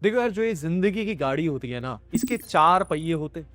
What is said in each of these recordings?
देखो यार, जो ये जिंदगी की गाड़ी होती है ना, इसके चार पहिए होते हैं।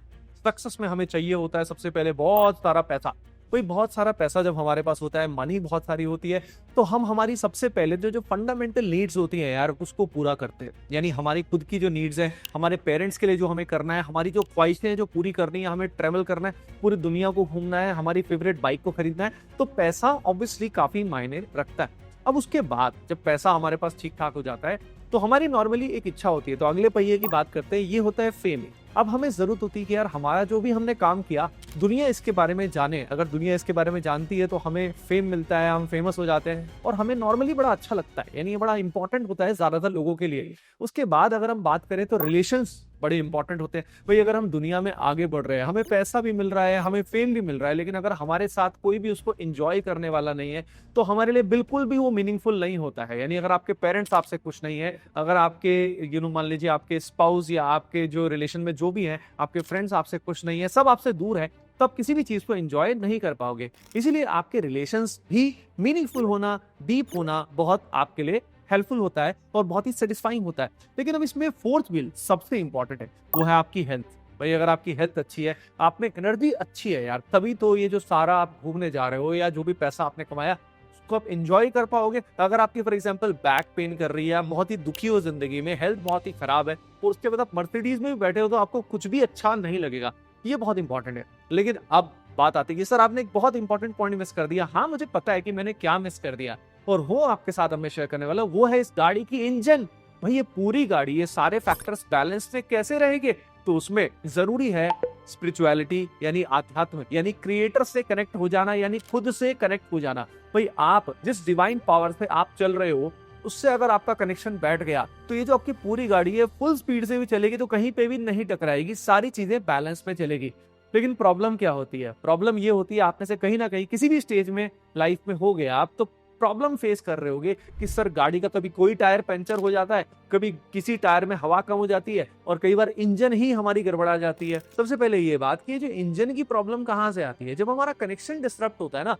सक्सेस में हमें चाहिए होता है सबसे पहले बहुत सारा पैसा। कोई बहुत सारा पैसा जब हमारे पास होता है, मनी बहुत सारी होती है, तो हम हमारी सबसे पहले जो जो फंडामेंटल नीड्स होती हैं यार, उसको पूरा करते हैं। यानी हमारी खुद की जो नीड्स है, हमारे पेरेंट्स के लिए जो हमें करना है, हमारी जो ख्वाहिशें हैं जो पूरी करनी है, हमें ट्रेवल करना है, पूरी दुनिया को घूमना है, हमारी फेवरेट बाइक को खरीदना है, तो पैसा ऑब्वियसली काफी मायने रखता है। अब उसके बाद जब पैसा हमारे पास ठीक ठाक हो जाता है, तो हमारी नॉर्मली एक इच्छा होती है। तो अगले पहिए की बात करते हैं, ये होता है फेम। अब हमें जरूरत होती है कि यार हमारा जो भी हमने काम किया, दुनिया इसके बारे में जाने। अगर दुनिया इसके बारे में जानती है तो हमें फेम मिलता है, हम फेमस हो जाते हैं और हमें नॉर्मली बड़ा अच्छा लगता है। यानी ये बड़ा इंपॉर्टेंट होता है ज्यादातर लोगों के लिए। उसके बाद अगर हम बात करें तो रिलेशंस बड़े इंपॉर्टेंट होते हैं। भाई अगर हम दुनिया में आगे बढ़ रहे हैं, हमें पैसा भी मिल रहा है, हमें फेम भी मिल रहा है, लेकिन अगर हमारे साथ कोई भी उसको एंजॉय करने वाला नहीं है, तो हमारे लिए बिल्कुल भी वो मीनिंगफुल नहीं होता है। यानी अगर आपके पेरेंट्स आपसे खुश नहीं है, अगर आपके मान लीजिए आपके स्पाउस या आपके जो रिलेशन में जो भी है, आपके फ्रेंड्स आपसे खुश नहीं है, सब आपसे दूर है, तो आप किसी भी चीज को एंजॉय नहीं कर पाओगे। इसीलिए आपके रिलेशंस भी मीनिंगफुल होना, डीप होना बहुत आपके लिए हेल्पफुल होता है और बहुत ही सेटिस्फाइंग होता है। लेकिन अब इसमें फोर्थ व्हील सबसे इंपॉर्टेंट है, वो है आपकी हेल्थ। भाई अगर आपकी हेल्थ अच्छी है, आप में एनर्जी अच्छी है यार, तभी तो ये जो सारा आप घूमने जा रहे हो या जो भी पैसा आपने कमाया उसको आप एंजॉय कर पाओगे। अगर आपकी फॉर एग्जांपल बैक पेन कर रही है, आप बहुत ही दुखी हो जिंदगी में, हेल्थ बहुत ही खराब है, और उसके बाद आप मर्सिडीज में भी बैठे हो, तो आपको कुछ भी अच्छा नहीं लगेगा। ये बहुत इंपॉर्टेंट है। लेकिन अब बात आती है, सर आपने एक बहुत इंपॉर्टेंट पॉइंट मिस कर दिया। हाँ, मुझे पता है कि मैंने क्या मिस कर दिया, और वो आपके साथ हमें शेयर करने वाला, वो है इस गाड़ी की इंजन। भाई ये पूरी गाड़ी, ये सारे फैक्टर्स बैलेंस में कैसे रहेंगे, तो उसमें जरूरी है स्पिरिचुअलिटी, यानी आध्यात्म, यानी क्रिएटर से कनेक्ट हो जाना, यानी खुद से कनेक्ट हो जाना। भाई आप जिस डिवाइन पावर से आप चल रहे हो, उससे अगर आपका कनेक्शन बैठ गया, तो ये जो आपकी पूरी गाड़ी है फुल स्पीड से भी चलेगी तो कहीं पे भी नहीं टकराएगी, सारी चीजें बैलेंस में चलेगी। लेकिन प्रॉब्लम क्या होती है? प्रॉब्लम ये होती है, आप में से कहीं ना कहीं किसी भी स्टेज में लाइफ में हो गया आप, तो प्रॉब्लम फेस कर रहे होगे कि सर गाड़ी का कभी कोई टायर पंचर हो जाता है, कभी किसी टायर में हवा कम हो जाती है, और कई बार इंजन ही हमारी गड़बड़ा जाती है। सबसे पहले ये बात कि जो इंजन की प्रॉब्लम कहाँ से आती है, जब हमारा कनेक्शन डिस्टर्ब होता है ना,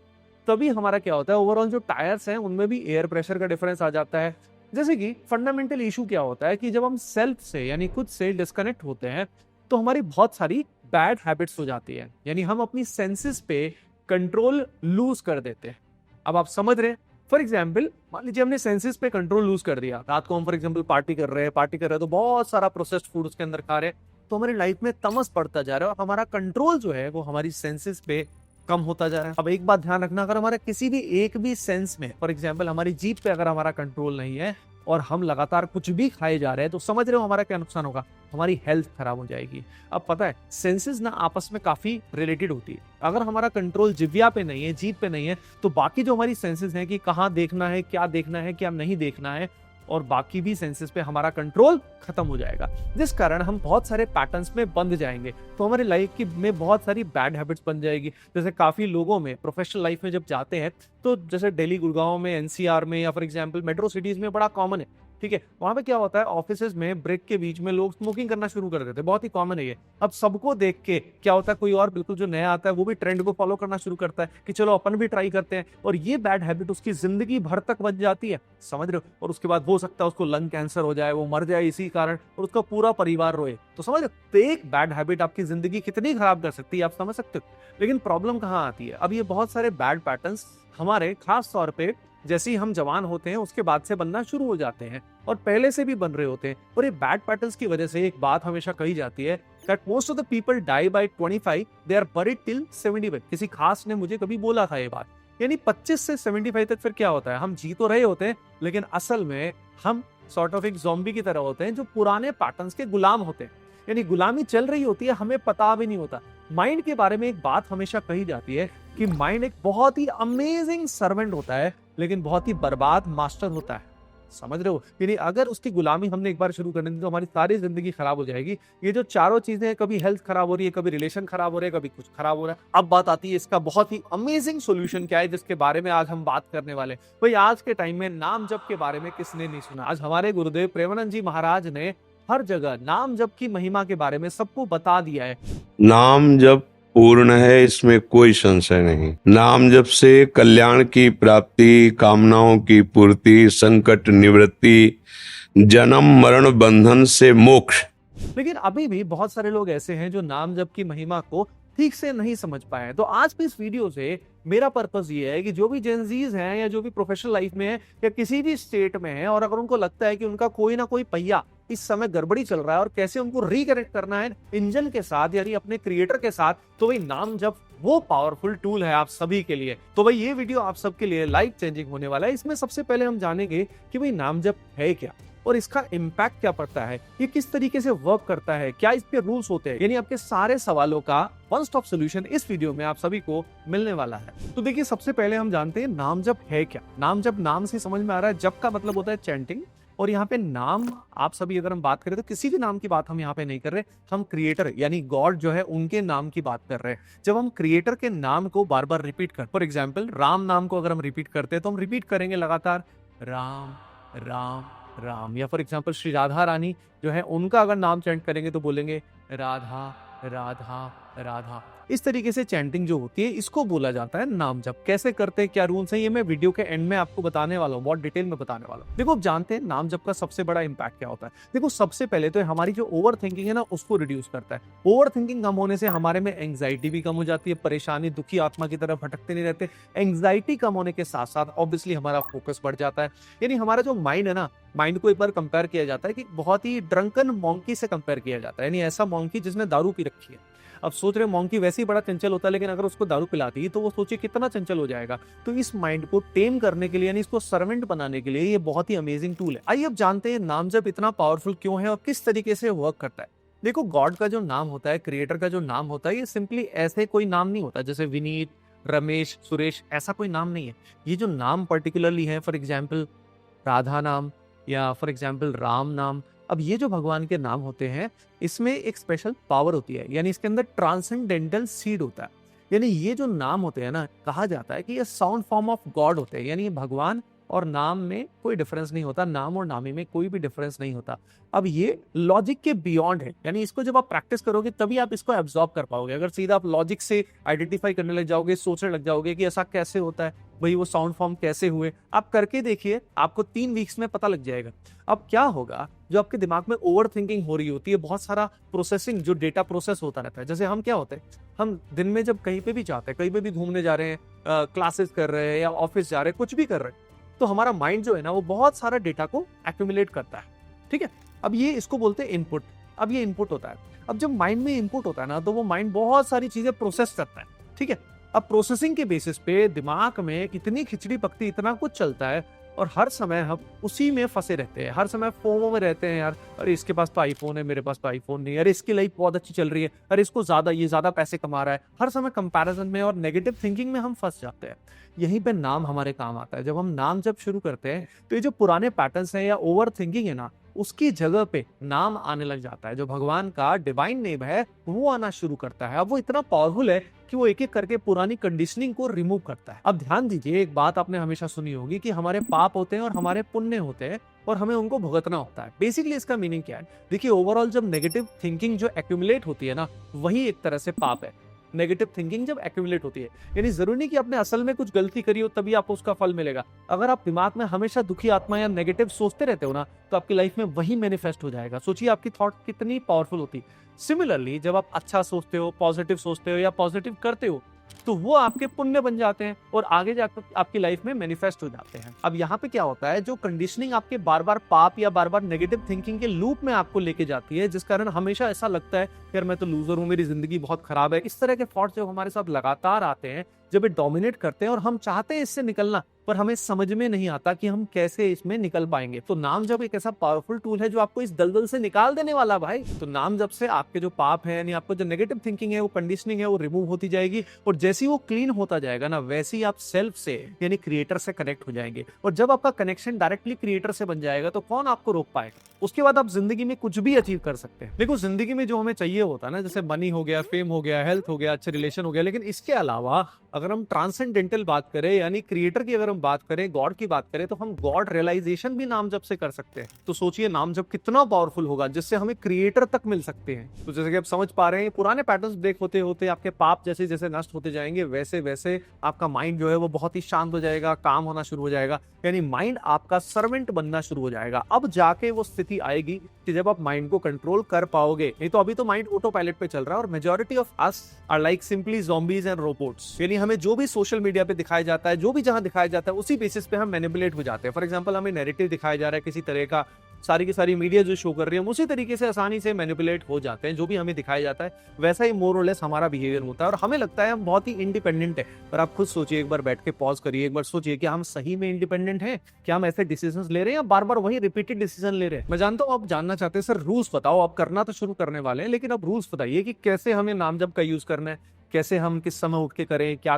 तभी हमारा क्या होता है, ओवरऑल जो टायर्स हैं उनमें भी एयर प्रेशर का डिफरेंस आ जाता है। जैसे कि फंडामेंटल इशू क्या होता है कि जब हम सेल्फ से यानी खुद से डिस्कनेक्ट होते हैं, तो हमारी बहुत सारी बैड हैबिट्स हो जाती है। यानी हम अपनी सेंसेस पे कंट्रोल लूज कर देते हैं। अब आप समझ रहे हैं, फॉर एग्जाम्पल मान लीजिए हमने सेंसेस पे कंट्रोल लूज कर दिया, रात को हम फॉर एग्जाम्पल पार्टी कर रहे हैं तो बहुत सारा प्रोसेस्ड फूड उसके अंदर खा रहे हैं, तो हमारी लाइफ में तमस पड़ता जा रहा है और हमारा कंट्रोल जो है वो हमारी सेंसेस पे कम होता जा रहा है। अब एक बात ध्यान रखना, अगर हमारे किसी भी एक भी सेंस में, फॉर एग्जाम्पल हमारी जीभ पे अगर हमारा कंट्रोल नहीं है और हम लगातार कुछ भी खाए जा रहे हैं, तो समझ रहे हो हमारा क्या नुकसान होगा? हमारी हेल्थ खराब हो जाएगी। अब पता है सेंसेस ना आपस में काफी रिलेटेड होती है। अगर हमारा कंट्रोल जिव्या पे नहीं है, जीभ पे नहीं है, तो बाकी जो हमारी सेंसेस हैं कि कहाँ देखना है, क्या नहीं देखना है, और बाकी भी सेंसेस पे हमारा कंट्रोल खत्म हो जाएगा, जिस कारण हम बहुत सारे पैटर्न्स में बंध जाएंगे। तो हमारी लाइफ की में बहुत सारी बैड हैबिट्स बन जाएगी। जैसे काफी लोगों में प्रोफेशनल लाइफ में जब जाते हैं, तो जैसे दिल्ली, गुड़गांव में, एनसीआर में, या फॉर एग्जांपल मेट्रो सिटीज में बड़ा कॉमन है, ठीक है, वहां पे क्या होता है, ऑफिसेज में ब्रेक के बीच में लोग स्मोकिंग करना शुरू कर देते हैं, बहुत ही कॉमन है ये। अब सबको देख के क्या होता है, कोई और बिल्कुल जो नया आता है वो भी ट्रेंड को फॉलो करना शुरू करता है कि चलो अपन भी ट्राई करते हैं, और ये बैड हैबिट उसकी जिंदगी भर तक बच जाती है, समझ रहे हो? और उसके बाद हो सकता है उसको लंग कैंसर हो जाए, वो मर जाए इसी कारण, और उसका पूरा परिवार रोए। तो समझ रहे हो, तो एक बैड हैबिट आपकी जिंदगी कितनी खराब कर सकती है, आप समझ सकते हो। लेकिन प्रॉब्लम कहाँ आती है, अब ये बहुत सारे बैड पैटर्न्स हमारे खास तौर पे जैसे ही हम जवान होते हैं उसके बाद से बनना शुरू हो जाते हैं, और पहले से भी बन रहे होते हैं। और ये बैड पैटर्न्स की वजह से एक बात हमेशा कही जाती है that most of the people die by 25, they are buried till 75। किसी खास ने मुझे कभी बोला था ये बात। यानी 25 से 75 तक फिर क्या होता है, हम जी तो रहे होते हैं, लेकिन असल में हम सॉर्ट ऑफ एक ज़ॉम्बी की तरह होते हैं जो पुराने पैटर्न्स के गुलाम होते हैं। यानी गुलामी चल रही होती है, हमें पता भी नहीं होता। माइंड के बारे में एक बात हमेशा कही जाती है कि माइंड एक बहुत ही अमेजिंग सर्वेंट होता है, लेकिन बहुत ही बर्बाद मास्टर होता है, समझ रहे हो? यानी अगर उसकी गुलामी हमने एक बार शुरू कर दी तो हमारी सारी जिंदगी खराब हो जाएगी। ये जो चारों चीजें हैं, कभी हेल्थ खराब हो रही है, कभी रिलेशन खराब हो रहा है, कभी कुछ खराब हो रहा है। अब बात आती है इसका बहुत ही अमेजिंग सोल्यूशन क्या है, जिसके बारे में आज हम बात करने वाले। भाई आज के टाइम में नाम जप के बारे में किसने नहीं सुना? आज हमारे गुरुदेव प्रेमानंद जी महाराज ने हर जगह नाम जप की महिमा के बारे में सबको बता दिया है। नाम जप पूर्ण है, इसमें कोई संशय नहीं। नाम जप से कल्याण की प्राप्ति, कामनाओं की पूर्ति, संकट निवृत्ति, जन्म मरण बंधन से मोक्ष। लेकिन अभी भी बहुत सारे लोग ऐसे हैं जो नाम जप की महिमा को ठीक से नहीं समझ पाए। तो आज की इस वीडियो से मेरा पर्पस ये है कि जो भी जेनजीज हैं या जो भी प्रोफेशनल लाइफ में है या किसी भी स्टेट में है और अगर उनको लगता है कि उनका कोई ना कोई पहिया इस समय गड़बड़ी चल रहा है और कैसे उनको रिकनेक्ट करना है इंजन के साथ यानी अपने क्रिएटर के साथ, तो भाई नाम जप वो पावरफुल टूल है आप सभी के लिए। तो भाई ये वीडियो आप सबके लिए लाइफ चेंजिंग होने वाला है। इसमें सबसे पहले हम जानेंगे कि भाई नाम जप है क्या और इसका इम्पैक्ट क्या पड़ता है, ये किस तरीके से वर्क करता है, क्या इसके रूल्स होते हैं, यानी आपके सारे सवालों का वन स्टॉप सोल्यूशन इस वीडियो में आप सभी को मिलने वाला है। तो देखिए सबसे पहले हम जानते हैं नाम जप है क्या। नाम जप नाम से समझ में आ रहा है, जप का मतलब होता है चैंटिंग और यहाँ पे नाम आप सभी अगर हम बात करें तो किसी भी नाम की बात हम यहाँ पे नहीं कर रहे, हम क्रिएटर यानी गॉड जो है उनके नाम की बात कर रहे हैं। जब हम क्रिएटर के नाम को बार बार रिपीट कर, फॉर एग्जाम्पल राम नाम को अगर हम रिपीट करते हैं तो हम रिपीट करेंगे लगातार राम राम राम, या फॉर एग्जाम्पल श्री राधा रानी जो है उनका अगर नाम चैंट करेंगे तो बोलेंगे राधा राधा राधा। इस तरीके से चैंटिंग जो होती है इसको बोला जाता है नाम जप। कैसे करते हैं, क्या रूल्स हैं, ये मैं वीडियो के एंड में आपको बताने वाला हूँ, बहुत डिटेल में बताने वाला हूँ। देखो आप जानते हैं नाम जप का सबसे बड़ा इंपैक्ट क्या होता है। देखो सबसे पहले तो हमारी जो ओवर थिंकिंग है ना उसको रिड्यूस करता है। ओवर थिंकिंग कम होने से हमारे में एंग्जाइटी भी कम हो जाती है, परेशानी दुखी आत्मा की तरफ भटकते नहीं रहते। एंग्जाइटी कम होने के साथ साथ ऑब्वियसली हमारा फोकस बढ़ जाता है। यानी हमारा जो माइंड है ना, माइंड को एक बार कंपेयर किया जाता है कि बहुत ही ड्रंकन मॉन्की से कंपेयर किया जाता है, यानी ऐसा मॉन्की जिसने दारू पी रखी है। अब सोच रहे मॉन्की वैसे ही बड़ा चंचल होता है, लेकिन अगर उसको दारू पिलाती है तो वो सोचिए कितना चंचल हो जाएगा। तो इस माइंड को टेम करने के लिए यानी इसको सर्वेंट बनाने के लिए ये बहुत ही अमेजिंग टूल है। आइए अब जानते हैं नाम जप इतना पावरफुल क्यों है और किस तरीके से वर्क करता है। देखो गॉड का जो नाम होता है, क्रिएटर का जो नाम होता है, ये सिंपली ऐसे कोई नाम नहीं होता जैसे विनीत, रमेश, सुरेश, ऐसा कोई नाम नहीं है। ये जो नाम पर्टिकुलरली है, फॉर एग्जाम्पल राधा नाम या फॉर एग्जाम्पल राम नाम, अब ये जो भगवान के नाम होते हैं इसमें एक स्पेशल पावर होती है, यानी इसके अंदर ट्रांसेंडेंटल सीड होता है। यानी ये जो नाम होते हैं ना, कहा जाता है कि ये साउंड फॉर्म ऑफ गॉड होते हैं, यानी भगवान और नाम में कोई डिफरेंस नहीं होता, नाम और नामी में कोई भी डिफरेंस नहीं होता। अब ये लॉजिक के बियॉन्ड है, यानी इसको जब आप प्रैक्टिस करोगे तभी आप इसको एब्जॉर्ब कर पाओगे। अगर सीधा आप लॉजिक से आइडेंटिफाई करने लग जाओगे, सोचने लग जाओगे कि ऐसा कैसे होता है, भाई वो साउंड फॉर्म कैसे हुए, आप करके देखिए, आपको 3 वीक्स में पता लग जाएगा। अब क्या होगा, जो आपके दिमाग में ओवर थिंकिंग हो रही होती है, बहुत सारा प्रोसेसिंग जो डेटा प्रोसेस होता रहता है। जैसे हम क्या होते हैं, हम दिन में जब कहीं पे भी जाते हैं, कहीं पे भी घूमने जा रहे हैं, क्लासेस कर रहे हैं या ऑफिस जा रहे हैं, कुछ भी कर रहे हैं, तो हमारा माइंड जो है ना वो बहुत सारा डेटा को एक्यूमुलेट करता है। ठीक है, अब ये इसको बोलते हैं इनपुट। अब ये इनपुट होता है, अब जब माइंड में इनपुट होता है ना तो वो माइंड बहुत सारी चीजें प्रोसेस करता है। ठीक है, अब प्रोसेसिंग के बेसिस पे दिमाग में कितनी खिचड़ी पकती, इतना कुछ चलता है और हर समय हम उसी में फंसे रहते हैं, हर समय फोमो में रहते हैं। यार अरे इसके पास तो आईफोन है, मेरे पास तो आईफोन नहीं, अरे इसकी लाइफ बहुत अच्छी चल रही है, अरे इसको ये ज्यादा पैसे कमा रहा है। हर समय कंपैरिजन में और नेगेटिव थिंकिंग में हम फंस जाते हैं। यहीं पे नाम हमारे काम आता है। जब हम नाम जब शुरू करते हैं तो ये जो पुराने पैटर्न्स हैं या ओवर थिंकिंग है ना, उसकी जगह पे नाम आने लग जाता है। जो भगवान का डिवाइन नेम है वो आना शुरू करता है। अब वो इतना पावरफुल है कि वो एक एक करके पुरानी कंडीशनिंग को रिमूव करता है। अब ध्यान दीजिए, एक बात आपने हमेशा सुनी होगी कि हमारे पाप होते हैं और हमारे पुण्य होते हैं और हमें उनको भुगतना होता है। बेसिकली इसका मीनिंग क्या है, देखिए ओवरऑल जब नेगेटिव थिंकिंग जो एक्यूमुलेट होती है ना, वही एक तरह से पाप है। नेगेटिव थिंकिंग जब एक्यूमुलेट होती है, यानी जरूरी नहीं कि आपने असल में कुछ गलती करी हो तभी आपको उसका फल मिलेगा। अगर आप दिमाग में हमेशा दुखी आत्मा या नेगेटिव सोचते रहते हो ना, तो आपकी लाइफ में वही मैनिफेस्ट हो जाएगा। सोचिए आपकी थॉट कितनी पावरफुल होती। सिमिलरली जब आप अच्छा सोचते हो, पॉजिटिव सोचते हो या पॉजिटिव करते हो, तो वो आपके पुण्य बन जाते हैं और आगे जाकर आपकी लाइफ में मैनिफेस्ट हो जाते हैं। अब यहाँ पे क्या होता है, जो कंडीशनिंग आपके बार बार पाप या बार बार नेगेटिव थिंकिंग के लूप में आपको लेके जाती है, जिस कारण हमेशा ऐसा लगता है यार मैं तो लूजर हूँ, मेरी जिंदगी बहुत खराब है। इस तरह के थॉट्स जब हमारे साथ लगातार आते हैं, जब ये डोमिनेट करते हैं और हम चाहते हैं इससे निकलना, पर हमें समझ में नहीं आता कि हम कैसे इसमें निकल पाएंगे। तो नाम जप एक ऐसा पावरफुल टूल है जो आपको इस दलदल से निकाल देने वाला भाई। तो नाम जप से आपके जो पाप है, यानी आपको जो नेगेटिव थिंकिंग है, वो कंडीशनिंग है, वो रिमूव होती जाएगी और जैसे ही वो क्लीन होता जाएगा ना, वैसे ही आप सेल्फ से यानी क्रिएटर से कनेक्ट हो जाएंगे। और जब आपका कनेक्शन डायरेक्टली क्रिएटर से बन जाएगा तो कौन आपको रोक पाएगा। उसके बाद आप जिंदगी में कुछ भी अचीव कर सकते हैं। देखो जिंदगी में जो हमें चाहिए होता है ना, जैसे मनी हो गया, फेम हो गया, हेल्थ हो गया, अच्छे रिलेशन हो गया, लेकिन इसके अलावा अगर हम ट्रांसेंडेंटल बात करें यानी क्रिएटर की, अगर हम बात करें, गॉड की बात करें, तो हम गॉड रियलाइजेशन भी नाम जप से कर सकते हैं। तो सोचिए नाम जप कितना पावरफुल होगा जिससे हमें क्रिएटर तक मिल सकते हैं। तो जैसे कि आप समझ पा रहे हैं, पुराने पैटर्न्स ब्रेक होते होते आपके पाप जैसे जैसे नष्ट होते जाएंगे, वैसे वैसे आपका माइंड जो है वो बहुत ही शांत हो जाएगा, काम होना शुरू हो जाएगा, यानी माइंड आपका सर्वेंट बनना शुरू हो जाएगा। अब जाके वो स्थिति आएगी कि जब आप माइंड को कंट्रोल कर पाओगे। नहीं तो अभी तो माइंड ऑटो पायलट पे चल रहा है और majority of us are like simply zombies and robots, यानी हमें जो भी सोशल मीडिया पे दिखाया जाता है, जो भी जहां दिखाया जाता है, उसी बेसिस पे हम मैनिपुलेट हो जाते हैं। फॉर एग्जांपल हमें नैरेटिव दिखाया जा रहा है किसी तरह का, सारी की सारी मीडिया जो शो कर रही है, हम उसी तरीके से आसानी से मैनिपुलेट हो जाते हैं। जो भी हमें दिखाया जाता है वैसा ही मोर और लेस हमारा बिहेवियर होता है और हमें लगता है हम बहुत ही इंडिपेंडेंट है। पर आप खुद सोचिए, एक बार बैठ के पॉज करिए, एक बार सोचिए कि हम सही में इंडिपेंडेंट हैं? क्या हम ऐसे डिसीजंस ले रहे हैं या बार बार वही रिपीटेड डिसीजन ले रहे हैं? मैं जानता हूं आप जानना चाहते हैं सर रूल्स बताओ, आप करना तो शुरू करने वाले हैं, लेकिन अब रूल्स बताइए कि कैसे हमें नाम जप का यूज करना है, कैसे हम किस समय उठ के करें, क्या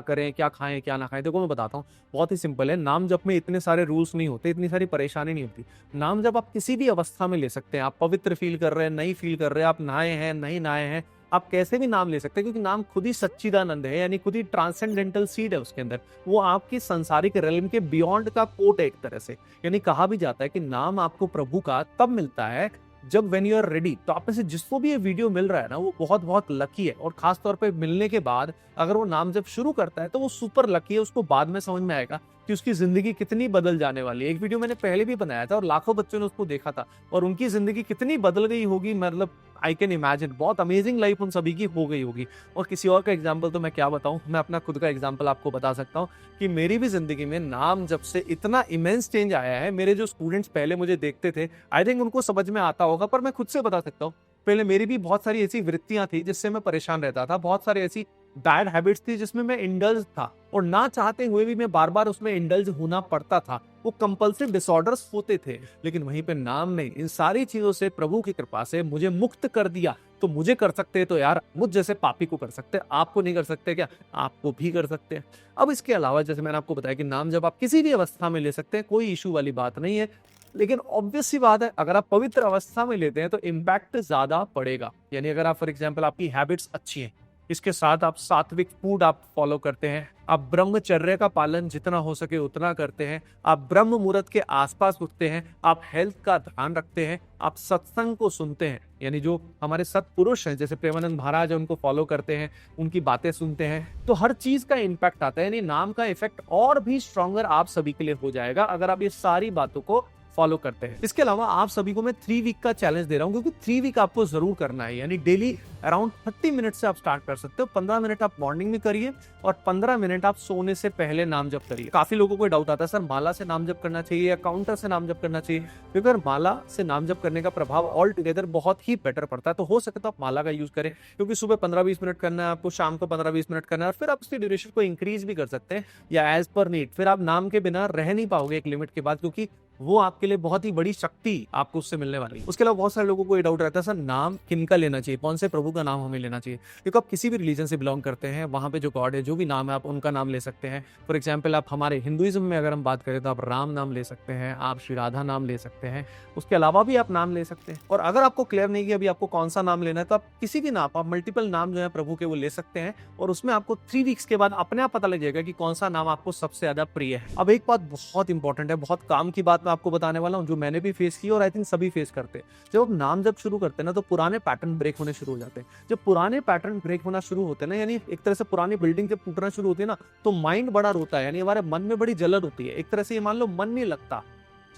खाएं क्या ना खाएं। देखो मैं बताता हूँ, बहुत ही सिंपल है। नाम जप में इतने सारे रूल्स नहीं होते, इतनी सारी परेशानी नहीं होती। नाम जप आप किसी भी अवस्था में ले सकते हैं। आप पवित्र फील कर रहे हैं, नहीं फील कर रहे हैं, आप नहाए हैं, नहीं नहाए हैं, आप कैसे भी नाम ले सकते हैं, क्योंकि नाम खुद ही सच्चिदानंद है, यानी खुद ही ट्रांसेंडेंटल सीड है उसके अंदर। वो आपकी संसारिक रेलम के बियॉन्ड का कोट है एक तरह से। यानी कहा भी जाता है कि नाम आपको प्रभु का तब मिलता है जब व्हेन यू आर रेडी। तो आप में से जिसको भी ये वीडियो मिल रहा है ना, वो बहुत बहुत लकी है। और खास तौर पे मिलने के बाद अगर वो नाम जब शुरू करता है तो वो सुपर लकी है। उसको बाद में समझ में आएगा कि उसकी जिंदगी कितनी बदल जाने वाली है। एक वीडियो मैंने पहले भी बनाया था और लाखों बच्चों ने उसको देखा था और उनकी जिंदगी कितनी बदल गई होगी, मतलब आई कैन इमेजिन। बहुत अमेजिंग लाइफ उन सभी की हो गई होगी। और किसी और का एग्जाम्पल तो मैं क्या बताऊं, मैं अपना खुद का एग्जाम्पल आपको बता सकता हूं कि मेरी भी जिंदगी में नाम जब से इतना इमेंस चेंज आया है। मेरे जो स्टूडेंट्स पहले मुझे देखते थे, आई थिंक उनको समझ में आता होगा, पर मैं खुद से बता सकता हूँ, पहले मेरी भी बहुत सारी ऐसी वृत्तियां थी जिससे मैं परेशान रहता था। बहुत सारी ऐसी बैड हैबिट्स थी जिसमें मैं इंडल्ज था और ना चाहते हुए भी मैं बार बार उसमें इंडल्ज होना पड़ता था। वो कंपल्सिव डिसऑर्डर्स होते थे। लेकिन वहीं पे नाम ने इन सारी चीजों से प्रभु की कृपा से मुझे मुक्त कर दिया। तो मुझे कर सकते हैं तो यार मुझ जैसे पापी को कर सकते हैं। आपको नहीं कर सकते क्या? आपको भी कर सकते हैं। अब इसके अलावा जैसे मैंने आपको बताया कि नाम जब आप किसी भी अवस्था में ले सकते हैं, कोई इशू वाली बात नहीं है। लेकिन ऑब्वियस सी बात है, अगर आप पवित्र अवस्था में लेते हैं तो इम्पैक्ट ज्यादा पड़ेगा। यानी अगर आप फॉर एग्जाम्पल आपकी हैबिट्स अच्छी हैं, इसके साथ आप सात्विक फूड आप फॉलो करते हैं, आप ब्रह्मचर्य का पालन जितना हो सके उतना करते हैं, आप ब्रह्म मुहूर्त के आसपास उठते हैं, आप हेल्थ का ध्यान रखते हैं, आप सत्संग को सुनते हैं, यानी जो हमारे सत्पुरुष हैं जैसे प्रेमानंद महाराज है उनको फॉलो करते हैं, उनकी बातें सुनते हैं, तो हर चीज का इम्पैक्ट आता है। यानी नाम का इफेक्ट और भी स्ट्रॉन्गर आप सभी के लिए हो जाएगा अगर आप ये सारी बातों को फॉलो करते हैं। इसके अलावा आप सभी को मैं 3 वीक का चैलेंज दे रहा हूं, क्योंकि 3 वीक आपको जरूर करना है। यानी डेली अराउंड 30 मिनट से आप स्टार्ट कर सकते हो। 15 मिनट आप मॉर्निंग में करिए और 15 मिनट आप सोने से पहले नाम जप करिए। काफी लोगों को डाउट आता है, सर माला से नाम जप करना चाहिए या काउंटर से नाम जप करना चाहिए? क्योंकि माला से नाम जप करने का प्रभाव ऑल टुगेदर बहुत ही बेटर पड़ता है। तो हो सके तो आप माला का यूज करें, क्योंकि सुबह 15-20 मिनट करना है आपको, शाम को 15-20 मिनट करना है, और फिर आप उसकी ड्यूरेशन को इंक्रीज भी कर सकते हैं या एज पर नीड। फिर आप नाम के बिना रह नहीं पाओगे एक लिमिट के बाद, क्योंकि वो आपके लिए बहुत ही बड़ी शक्ति आपको उससे मिलने वाली है। उसके अलावा बहुत सारे लोगों को ये डाउट रहता है, सर नाम किनका लेना चाहिए, कौन से प्रभु का नाम हमें लेना चाहिए? क्योंकि आप किसी भी रिलीजन से बिलोंग करते हैं, वहां पे जो गॉड है, जो भी नाम है, आप उनका नाम ले सकते हैं। फॉर एग्जाम्पल आप हमारे हिंदुइज्म में अगर हम बात करें तो आप राम नाम ले सकते हैं, आप श्री राधा नाम ले सकते हैं, उसके अलावा भी आप नाम ले सकते हैं। और अगर आपको क्लियर नहीं कि अभी आपको कौन सा नाम लेना है, तो आप किसी भी नाम, आप मल्टीपल नाम जो है प्रभु के वो ले सकते हैं, और उसमें आपको 3 वीक्स के बाद अपने आप पता लग जाएगा कि कौन सा नाम आपको सबसे ज्यादा प्रिय है। अब एक बात बहुत इंपॉर्टेंट है, बहुत काम की बात मैं आपको बताने वाला हूँ, जो मैंने भी फेस की और आई थिंक सभी फेस करते हैं। जब आप नाम जब शुरू करते हैं ना, तो पुराने पैटर्न ब्रेक होने शुरू हो जाते हैं। जब पुराने पैटर्न ब्रेक होना शुरू होते हैं ना, यानी एक तरह से पुरानी बिल्डिंग जब टूटना शुरू होती है ना, तो माइंड बड़ा रोता है, यानी हमारे मन में बड़ी जलन होती है। एक तरह से ये मान लो मन नहीं लगता,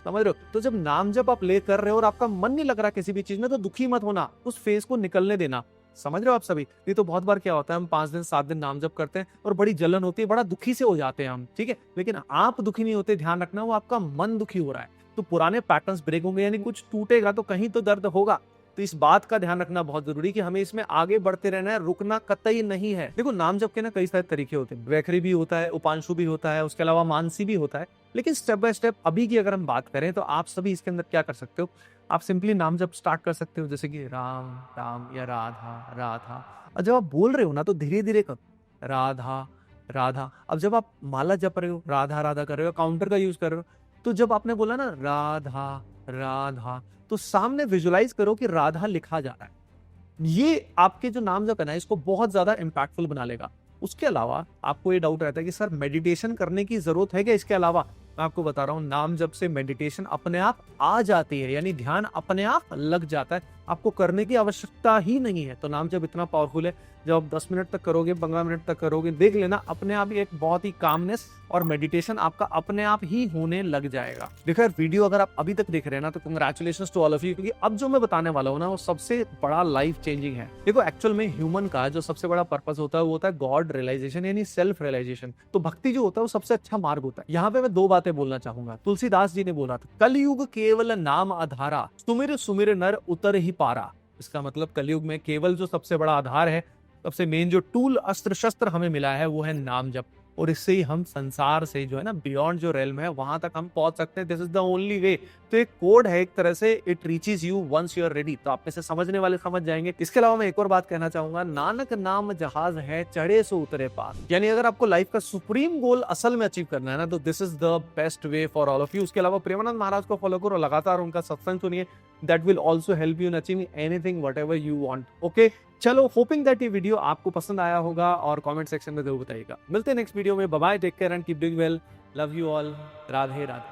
समझ रहे हो? तो जब नाम जब आप ले कर रहे हो और आपका मन नहीं लग रहा किसी भी चीज में, तो दुखी मत होना, उस फेज को निकलने देना। समझ रहे हो आप सभी? नहीं तो बहुत बार क्या होता है, हम 5 दिन 7 दिन नाम जप करते हैं और बड़ी जलन होती है, बड़ा दुखी से हो जाते हैं हम, ठीक है? लेकिन आप दुखी नहीं होते, ध्यान रखना, वो आपका मन दुखी हो रहा है। तो पुराने पैटर्न्स ब्रेक होंगे, यानी कुछ टूटेगा तो कहीं तो दर्द होगा। तो इस बात का ध्यान रखना बहुत जरूरी कि हमें इसमें आगे बढ़ते रहना है, रुकना कतई नहीं है। देखो नाम जप के ना कई सारे तरीके होते हैं, वैखरी भी होता है, उपांशु भी होता है, उसके अलावा मानसी भी होता है। लेकिन स्टेप बाय स्टेप अभी की अगर हम बात करें तो आप सभी इसके अंदर क्या कर सकते हो, आप सिंपली नाम जप स्टार्ट कर सकते हो, जैसे कि राम राम या राधा राधा। और जब आप बोल रहे हो ना तो धीरे धीरे करो, राधा राधा। अब जब आप माला जप रहे हो, राधा राधा कर रहे हो, काउंटर का यूज कर रहे हो, तो जब आपने बोला ना राधा राधा, तो सामने विजुलाइज करो कि राधा लिखा जा रहा है। ये आपके जो नाम जप है ना, इसको बहुत ज्यादा इंपैक्टफुल बना लेगा। उसके अलावा आपको ये डाउट रहता है कि सर मेडिटेशन करने की जरूरत है क्या इसके अलावा? मैं आपको बता रहा हूँ, नाम जप से मेडिटेशन अपने आप आ जाती है, यानी ध्यान अपने आप लग जाता है, आपको करने की आवश्यकता ही नहीं है। तो नाम जप इतना पावरफुल है, जब आप 10 मिनट तक करोगे, 15 मिनट तक करोगे, देख लेना अपने आप ही एक बहुत ही कामनेस और मेडिटेशन आपका अपने आप ही होने लग जाएगा। देखो यार, वीडियो अगर आप अभी तक देख रहे हैं ना, तो congratulations to all of you, क्योंकि अब जो मैं बताने वाला हूँ ना, वो सबसे बड़ा लाइफ चेंजिंग है। देखो एक्चुअल में ह्यूमन का जो सबसे बड़ा पर्पस होता है वो होता है गॉड रियलाइजेशन, यानी सेल्फ रियलाइजेशन। तो भक्ति जो होता है वो सबसे अच्छा मार्ग होता है। यहाँ पे मैं दो बातें बोलना चाहूंगा। तुलसीदास जी ने बोला था, कलयुग केवल नाम आधारा, सुमिर सुमिर नर उतर ही पारा। इसका मतलब कलयुग में केवल जो सबसे बड़ा आधार है, सबसे मेन जो टूल अस्त्र शस्त्र हमें मिला है वो है नाम जप, और इससे ही हम संसार से जो है ना बियॉन्ड जो रेलम है वहां तक हम पहुंच सकते हैं। This is the only way. तो एक कोड है एक तरह से, it reaches you once you are ready. तो आप में से समझने वाले समझ जाएंगे। इसके अलावा मैं एक और बात कहना चाहूंगा, नानक नाम जहाज है चढ़े सो उतरे पार, यानी अगर आपको लाइफ का सुप्रीम गोल असल में अचीव करना है ना, तो this is the best way for all of you. उसके अलावा प्रेमानंद महाराज को फॉलो करो, लगातार उनका सत्संग सुनिए, that will also help you in achieving anything what ever you want. Okay, चलो, होपिंग दैट ये वीडियो आपको पसंद आया होगा और कमेंट सेक्शन में जरूर बताइएगा। मिलते हैं नेक्स्ट वीडियो में। Bye bye, take care and keep doing well, love you all, Radhe Radhe.